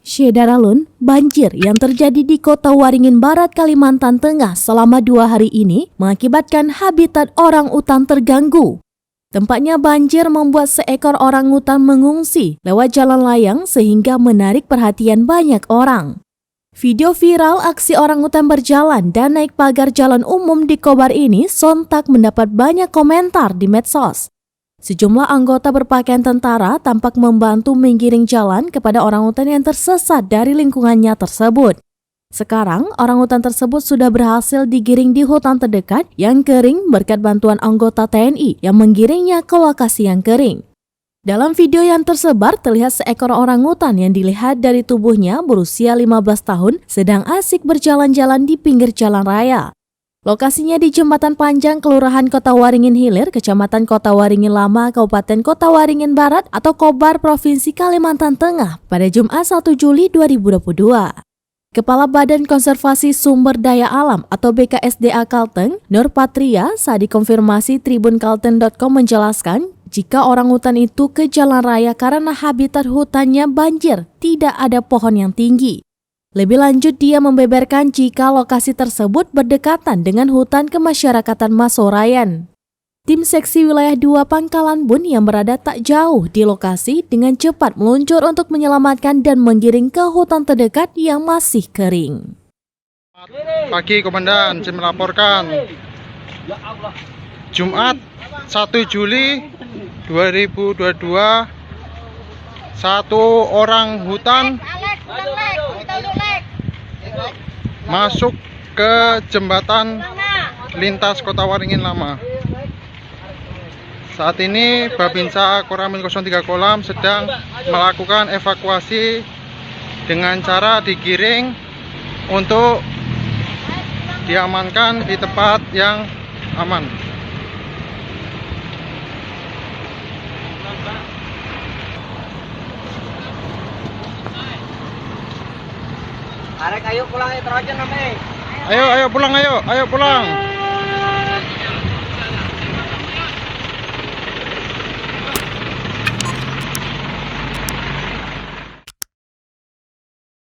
Syedaralun, banjir yang terjadi di Kota Waringin Barat, Kalimantan Tengah selama 2 hari ini mengakibatkan habitat orangutan terganggu. Tempatnya banjir membuat seekor orangutan mengungsi lewat jalan layang sehingga menarik perhatian banyak orang. Video viral aksi orangutan berjalan dan naik pagar jalan umum di Kobar ini sontak mendapat banyak komentar di medsos. Sejumlah anggota berpakaian tentara tampak membantu menggiring jalan kepada orangutan yang tersesat dari lingkungannya tersebut. Sekarang, orangutan tersebut sudah berhasil digiring di hutan terdekat yang kering berkat bantuan anggota TNI yang menggiringnya ke lokasi yang kering. Dalam video yang tersebar, terlihat seekor orangutan yang dilihat dari tubuhnya berusia 15 tahun sedang asik berjalan-jalan di pinggir jalan raya. Lokasinya di Jembatan Panjang, Kelurahan Kota Waringin Hilir, Kecamatan Kota Waringin Lama, Kabupaten Kota Waringin Barat atau Kobar, Provinsi Kalimantan Tengah pada Jumat 1 Juli 2022. Kepala Badan Konservasi Sumber Daya Alam atau BKSDA Kalteng, Nur Patria, saat dikonfirmasi tribunkalteng.com menjelaskan, jika orangutan itu ke jalan raya karena habitat hutannya banjir, tidak ada pohon yang tinggi. Lebih lanjut, dia membeberkan jika lokasi tersebut berdekatan dengan hutan kemasyarakatan Masorayan. Tim Seksi Wilayah 2 Pangkalan Bun yang berada tak jauh di lokasi dengan cepat meluncur untuk menyelamatkan dan menggiring ke hutan terdekat yang masih kering. Pagi Komandan, saya melaporkan Jumat 1 Juli 2022 satu orang hutan masuk ke jembatan lintas Kota Waringin Lama. Saat ini Babinsa Koramil 03 Kolam sedang melakukan evakuasi dengan cara digiring untuk diamankan di tempat yang aman. Arek, ayo pulang ya, terus aja namanya. Ayo pulang, ayo pulang.